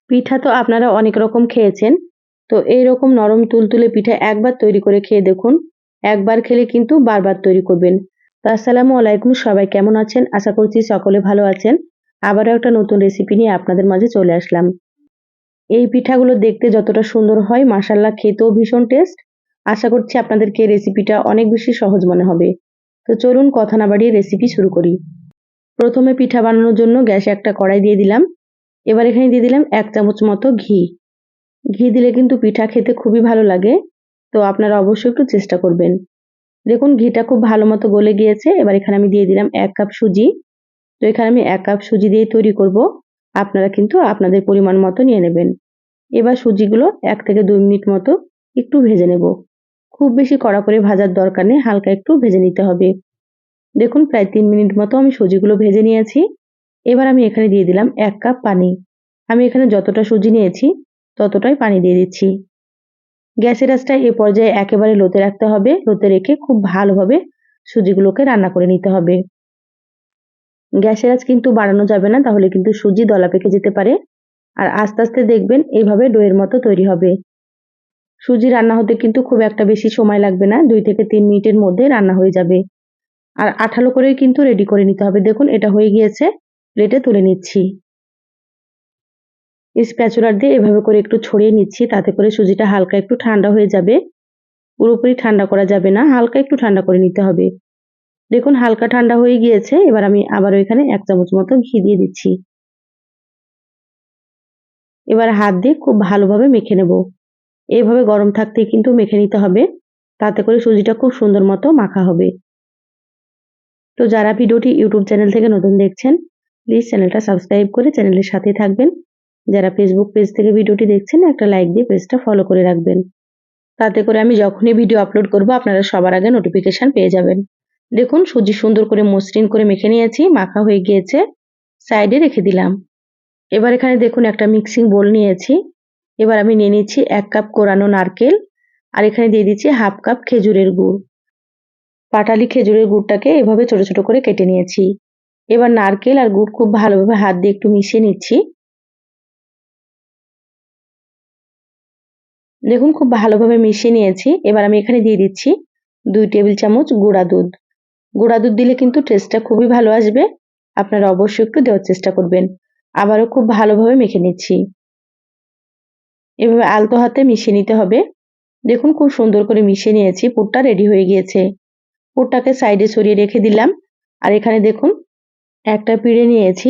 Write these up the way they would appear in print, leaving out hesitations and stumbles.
পিঠা তো আপনারা অনেক রকম খেয়েছেন। তো এইরকম নরম তুলতুলে পিঠা একবার তৈরি করে খেয়ে দেখুন। একবার খেলে কিন্তু বারবার তৈরি করবেন। তো আসসালামু আলাইকুম, সবাই কেমন আছেন? আশা করছি সকলে ভালো আছেন। আবারও একটা নতুন রেসিপি নিয়ে আপনাদের মাঝে চলে আসলাম। এই পিঠাগুলো দেখতে যতটা সুন্দর হয় মাশাআল্লাহ খেতেও ভীষণ টেস্ট। আশা করছি আপনাদেরকে এই রেসিপিটা অনেক বেশি সহজ মনে হবে। তো চলুন কথা না বাড়িয়ে রেসিপি শুরু করি। প্রথমে পিঠা বানানোর জন্য গ্যাসে একটা কড়াই দিয়ে দিলাম। এবার এখানে দিয়ে দিলাম ১ চামচ মতো ঘি। ঘি দিলে কিন্তু পিঠা খেতে খুবই ভালো লাগে। তো আপনারা অবশ্যই একটু চেষ্টা করবেন। দেখুন ঘিটা খুব ভালো মতো গলে গিয়েছে। এবার এখানে আমি দিয়ে দিলাম ১ কাপ সুজি। তো এখানে আমি ১ কাপ সুজি দিয়ে তৈরি করব। আপনারা কিন্তু আপনাদের পরিমাণ মতো নিয়ে নেবেন। এবার সুজিগুলো ১ থেকে ২ মিনিট মতো একটু ভেজে নেব। খুব বেশি কড়া করে ভাজার দরকার নেই, হালকা একটু ভেজে নিতে হবে। দেখুন প্রায় ৩ মিনিট মতো আমি সুজিগুলো ভেজে নিয়েছি। এবার আমি এখানে দিয়ে দিলাম ১ কাপ পানি। আমি এখানে যতটা সুজি নিয়েছি ততটাই পানি দিয়ে দিচ্ছি। গ্যাসের আঁচটা এ পর্যায়ে একেবারে লোতে রাখতে হবে। লোতে রেখে খুব ভালোভাবে সুজিগুলোকে রান্না করে নিতে হবে। গ্যাসের আঁচ কিন্তু বাড়ানো যাবে না, তাহলে কিন্তু সুজি দলা পেকে যেতে পারে। আর আস্তে আস্তে দেখবেন এইভাবে ডোয়ের মতো তৈরি হবে। সুজি রান্না হতে কিন্তু খুব একটা বেশি সময় লাগবে না, ২ থেকে ৩ মিনিটের মধ্যে রান্না হয়ে যাবে। আর আঠালো করেই কিন্তু রেডি করে নিতে হবে। দেখুন এটা হয়ে গিয়েছে, প্লেটে তুলে নিচ্ছি। স্প্যাচুলার দিয়ে এভাবে করে একটু ছড়িয়ে নিচ্ছি, তাতে করে সুজিটা হালকা একটু ঠান্ডা হয়ে যাবে। পুরোপুরি ঠান্ডা করা যাবে না, হালকা একটু ঠান্ডা করে নিতে হবে। দেখুন হালকা ঠান্ডা হয়ে গিয়েছে। এবার আমি আবারও এখানে ১ চামচ মতো ঘি দিয়ে দিচ্ছি। এবার হাত দিয়ে খুব ভালোভাবে মেখে নেব। এইভাবে গরম থাকতেই কিন্তু মেখে নিতে হবে, তাতে করে সুজিটা খুব সুন্দর মতো মাখা হবে। তো যারা ভিডিওটি ইউটিউব চ্যানেল থেকে নতুন দেখছেন, প্লিজ চ্যানেলটা সাবস্ক্রাইব করে চ্যানেলের সাথেই থাকবেন। যারা ফেসবুক পেজ থেকে ভিডিওটি দেখছেন, একটা লাইক দিয়ে পেজটা ফলো করে রাখবেন। তাতে করে আমি যখনই ভিডিও আপলোড করব আপনারা সবার আগে নোটিফিকেশন পেয়ে যাবেন। দেখুন সুজি সুন্দর করে মসৃণ করে মেখে নিয়েছি, মাখা হয়ে গিয়েছে, সাইডে রেখে দিলাম। এবার এখানে দেখুন একটা মিক্সিং বোল নিয়েছি। এবার আমি নিয়ে নিচ্ছি ১ কাপ কোরানো নারকেল, আর এখানে দিয়ে দিচ্ছি ১/২ কাপ খেজুরের গুড়। পাটালি খেজুরের গুড়টাকে এভাবে ছোট ছোট করে কেটে নিয়েছি। এবার নারকেল আর গুড় খুব ভালোভাবে হাত দিয়ে একটু মিশিয়ে নিচ্ছি। দেখুন খুব ভালোভাবে মিশিয়ে নিয়েছি। এবার আমি এখানে দিয়ে দিচ্ছি ২ টেবিল চামচ গুঁড়া দুধ। গুঁড়া দুধ দিলে কিন্তু টেস্টটা খুবই ভালো আসবে। আপনারা অবশ্যই একটু দেওয়ার চেষ্টা করবেন। আবারও খুব ভালোভাবে মেখে নিচ্ছি। এভাবে আলতো হাতে মিশিয়ে নিতে হবে। দেখুন খুব সুন্দর করে মিশিয়ে নিয়েছি, পুরটা রেডি হয়ে গিয়েছে। পুরটাকে সাইডে সরিয়ে রেখে দিলাম। আর এখানে দেখুন একটা পিঁড়ে নিয়েছি।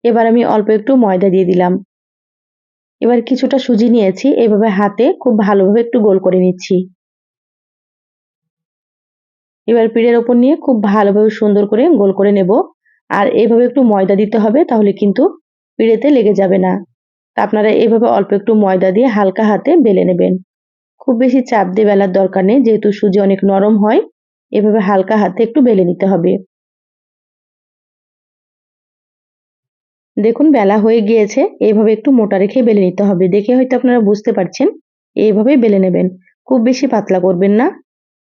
এবার আমি অল্প একটু ময়দা দিয়ে দিলাম। এবার কিছুটা সুজি নিয়েছি, এভাবে হাতে খুব ভালোভাবে একটু গোল করে নিচ্ছি। এবার পিঁড়ের ওপর নিয়ে খুব ভালোভাবে সুন্দর করে গোল করে নেব। আর এইভাবে একটু ময়দা দিতে হবে, তাহলে কিন্তু পিঁড়েতে লেগে যাবে না। তা আপনারা এইভাবে অল্প একটু ময়দা দিয়ে হালকা হাতে বেলে নেবেন। খুব বেশি চাপ দিয়ে বেলার দরকার নেই, যেহেতু সুজি অনেক নরম হয়। এভাবে হালকা হাতে একটু বেলে নিতে হবে। দেখুন বেলা হয়ে গিয়েছে, এইভাবে একটু মোটা রেখে বেলে নিতে হবে। দেখে হয়তো আপনারা বুঝতে পারছেন, এইভাবেই বেলে নেবেন। খুব বেশি পাতলা করবেন না।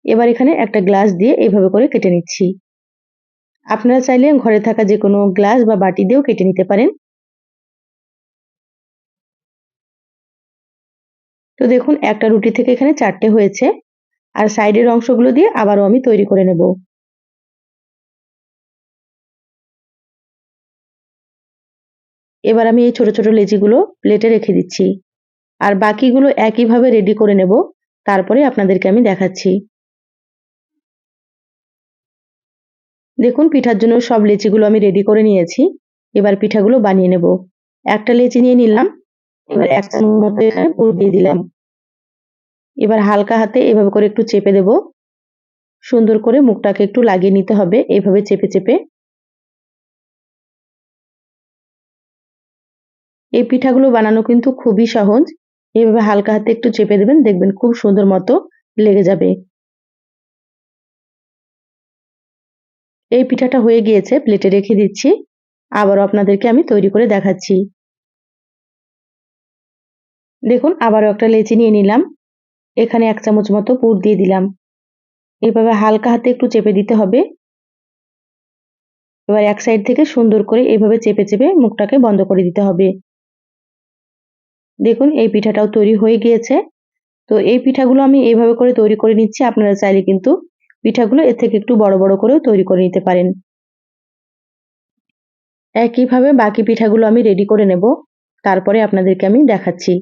এবার এখানে একটা গ্লাস দিয়ে এইভাবে করে কেটে নিচ্ছি। আপনারা চাইলে ঘরে থাকা যে কোনো গ্লাস বা বাটি দিয়েও কেটে নিতে পারেন। তো দেখুন একটা রুটি থেকে এখানে ৪টে হয়েছে। আর সাইডের অংশগুলো দিয়ে আবারও আমি তৈরি করে নেব। এবার আমি এই ছোট ছোট লেচিগুলো প্লেটে রেখে দিচ্ছি। আর বাকিগুলো একইভাবে রেডি করে নেব। তারপরে আপনাদেরকে আমি দেখাচ্ছি। দেখুন পিঠার জন্য সব লেচিগুলো আমি রেডি করে নিয়েছি। এবার পিঠাগুলো বানিয়ে নেব। একটা লেচি নিয়ে নিলাম। এবার ১ চামচ মতো এখানে পুর দিয়ে দিলাম। এবার হালকা হাতে এভাবে করে একটু চেপে দেব। সুন্দর করে মুখটাকে একটু লাগিয়ে নিতে হবে, এভাবে চেপে চেপে। এই পিঠাগুলো বানানো কিন্তু খুবই সহজ। এভাবে হালকা হাতে একটু চেপে দেবেন, দেখবেন খুব সুন্দর মতো লেগে যাবে। এই পিঠাটা হয়ে গিয়েছে, প্লেটে রেখে দিচ্ছি। আবারও আপনাদেরকে আমি তৈরি করে দেখাচ্ছি। দেখুন আবারও একটা লেচি নিয়ে নিলাম। এখানে ১ চামচ মতো পুর দিয়ে দিলাম। এভাবে হালকা হাতে একটু চেপে দিতে হবে। এবার এক সাইড থেকে সুন্দর করে এভাবে চেপে চেপে মুখটাকে বন্ধ করে দিতে হবে। দেখুন এই পিঠাটাও তৈরি হয়ে গিয়েছে। তো এই পিঠাগুলো আমি এইভাবে করে তৈরি করে নিচ্ছি। আপনারা চাইলে কিন্তু পিঠাগুলো এর থেকে একটু বড় বড় করেও তৈরি করে নিতে পারেন। একইভাবে বাকি পিঠাগুলো আমি রেডি করে নেব। তারপরে আপনাদেরকে আমি দেখাচ্ছি।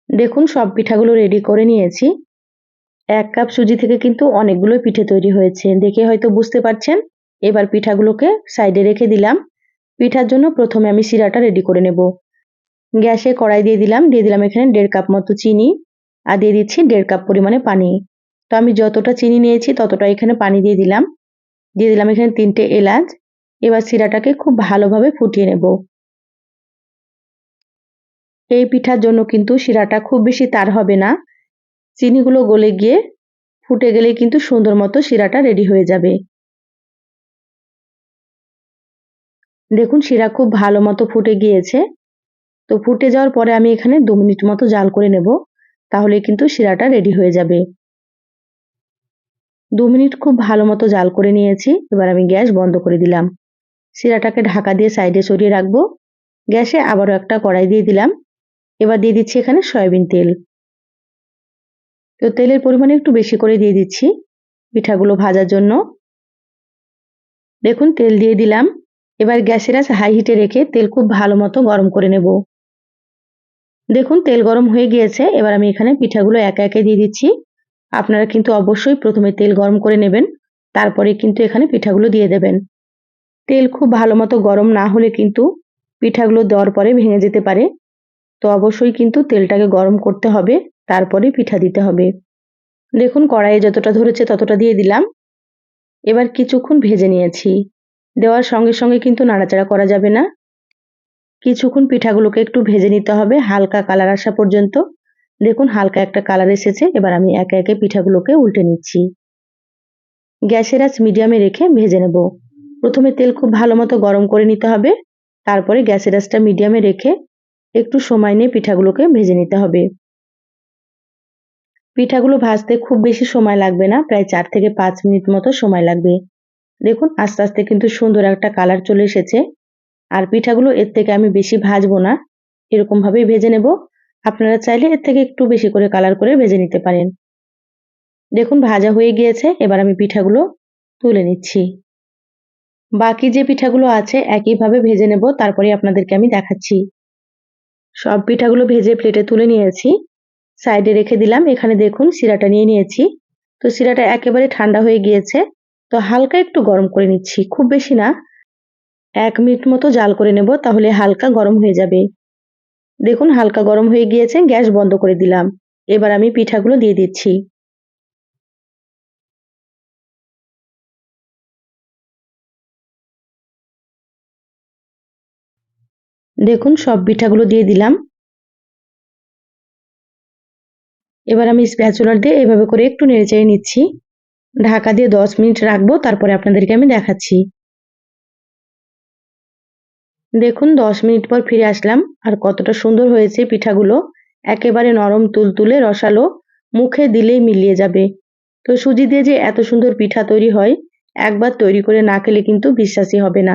দেখুন সব পিঠাগুলো রেডি করে নিয়েছি। ১ কাপ সুজি থেকে কিন্তু অনেকগুলো পিঠে তৈরি হয়েছে। দেখে হয়তো বুঝতে পারছেন। এবার পিঠাগুলোকে সাইডে রেখে দিলাম। পিঠার জন্য প্রথমে আমি শিরাটা রেডি করে নেব। গ্যাসে কড়াই দিয়ে দিলাম এখানে ১.৫ কাপ মতো চিনি আর দিয়ে দিচ্ছি ১.৫ কাপ পরিমাণে পানি। তো আমি যতটা চিনি নিয়েছি ততটা এখানে পানি দিয়ে দিলাম। দিয়ে দিলাম এখানে ৩টে এলাচ। এবার শিরাটাকে খুব ভালোভাবে ফুটিয়ে নেব। এই পিঠার জন্য কিন্তু শিরাটা খুব বেশি তার হবে না। চিনিগুলো গলে গিয়ে ফুটে গেলেই কিন্তু সুন্দর মতো শিরাটা রেডি হয়ে যাবে। দেখুন শিরা খুব ভালো মতো ফুটে গিয়েছে। তো ফুটে যাওয়ার পরে আমি এখানে ২ মিনিট মতো জাল করে নেব। তাহলে কিন্তু শিরাটা রেডি হয়ে যাবে। ২ মিনিট খুব ভালো মতো জাল করে নিয়েছি। এবার আমি গ্যাস বন্ধ করে দিলাম। শিরাটাকে ঢাকা দিয়ে সাইডে সরিয়ে রাখবো। গ্যাসে আবারও একটা কড়াই দিয়ে দিলাম। এবার দিয়ে দিচ্ছি এখানে সয়াবিন তেল। তো তেলের পরিমাণ একটু বেশি করে দিয়ে দিচ্ছি পিঠাগুলো ভাজার জন্য। দেখুন তেল দিয়ে দিলাম। এবার গ্যাসের আঁচ হাই হিটে রেখে তেল খুব ভালো মতো গরম করে নেব। দেখুন তেল গরম হয়ে গিয়েছে। এবার আমি এখানে পিঠাগুলো একে একে দিয়ে দিচ্ছি। আপনারা কিন্তু অবশ্যই প্রথমে তেল গরম করে নেবেন। তারপরে কিন্তু এখানে পিঠাগুলো দিয়ে দেবেন। তেল খুব ভালো মতো গরম না হলে কিন্তু পিঠাগুলো দেওয়ার পরে ভেঙে যেতে পারে। তো অবশ্যই কিন্তু তেলটাকে গরম করতে হবে। তারপরে পিঠা দিতে হবে। দেখুন কড়াইয়ে যতটা ধরেছে ততটা দিয়ে দিলাম। এবার কিছুক্ষণ ভেজে নিয়েছি। দেওয়ার সঙ্গে সঙ্গে কিন্তু নাড়াচাড়া করা যাবে না। কিছুক্ষণ পিঠাগুলোকে একটু ভেজে নিতে হবে হালকা কালার আসা পর্যন্ত। দেখুন হালকা একটা কালার এসেছে। এবার আমি একে একে পিঠাগুলোকে উল্টে নিচ্ছি। গ্যাসের আঁচ মিডিয়ামে রেখে ভেজে নেব। প্রথমে তেল খুব ভালো মতো গরম করে নিতে হবে। তারপরে গ্যাসের আঁচটা মিডিয়ামে রেখে একটু সময় নিয়ে পিঠাগুলোকে ভেজে নিতে হবে। পিঠাগুলো ভাজতে খুব বেশি সময় লাগবে না, প্রায় ৪ থেকে ৫ মিনিট মতো সময় লাগবে। দেখুন আস্তে আস্তে কিন্তু সুন্দর একটা কালার চলে এসেছে। আর পিঠাগুলো এর থেকে আমি বেশি ভাজবো না, এরকম ভাবেই ভেজে নেব। আপনারা চাইলে এর থেকে একটু বেশি করে কালার করে ভেজে নিতে পারেন। দেখুন ভাজা হয়ে গিয়েছে। এবার আমি পিঠাগুলো তুলে নিচ্ছি। বাকি যে পিঠাগুলো আছে একইভাবে ভেজে নেব, তারপরে আপনাদেরকে আমি দেখাচ্ছি। সব পিঠাগুলো ভেজে প্লেটে তুলে নিয়েছি। সাইডে রেখে দিলাম। এখানে দেখুন শিরাটা নিয়ে নিয়েছি। তো শিরাটা একেবারে ঠান্ডা হয়ে গিয়েছে। তো হালকা একটু গরম করে নিচ্ছি, খুব বেশি না। ১ মিনিট মতো জাল করে নেব, তাহলে হালকা গরম হয়ে যাবে। দেখুন হালকা গরম হয়ে গিয়েছে, গ্যাস বন্ধ করে দিলাম। এবার আমি পিঠাগুলো দিয়ে দিচ্ছি। দেখুন সব পিঠাগুলো দিয়ে দিলাম। এবার আমি স্প্যাচুলার দিয়ে এভাবে করে একটু নেড়েচেড়ে নিচ্ছি। ঢাকা দিয়ে ১০ মিনিট রাখবো, তারপরে আপনাদেরকে আমি দেখাচ্ছি। দেখুন ১০ মিনিট পর ফিরে আসলাম। আর কতটা সুন্দর হয়েছে পিঠাগুলো। একেবারে নরম তুলতুলে রসালো, মুখে দিলেই মিলিয়ে যাবে। তো সুজি দিয়ে যে এত সুন্দর পিঠা তৈরি হয়, একবার তৈরি করে না খেলে কিন্তু বিশ্বাসই হবে না।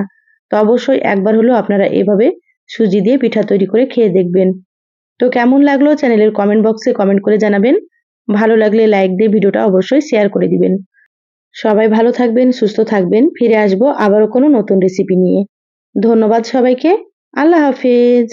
তো অবশ্যই একবার হলেও আপনারা এভাবে সুজি দিয়ে পিঠা তৈরি করে খেয়ে দেখবেন। তো কেমন লাগলো চ্যানেলের কমেন্ট বক্সে কমেন্ট করে জানাবেন। ভালো লাগলে লাইক দিয়ে ভিডিওটা অবশ্যই শেয়ার করে দিবেন। সবাই ভালো থাকবেন, সুস্থ থাকবেন। ফিরে আসবো আবারও কোনো নতুন রেসিপি নিয়ে। ধন্যবাদ সবাইকে। আল্লাহ হাফেজ।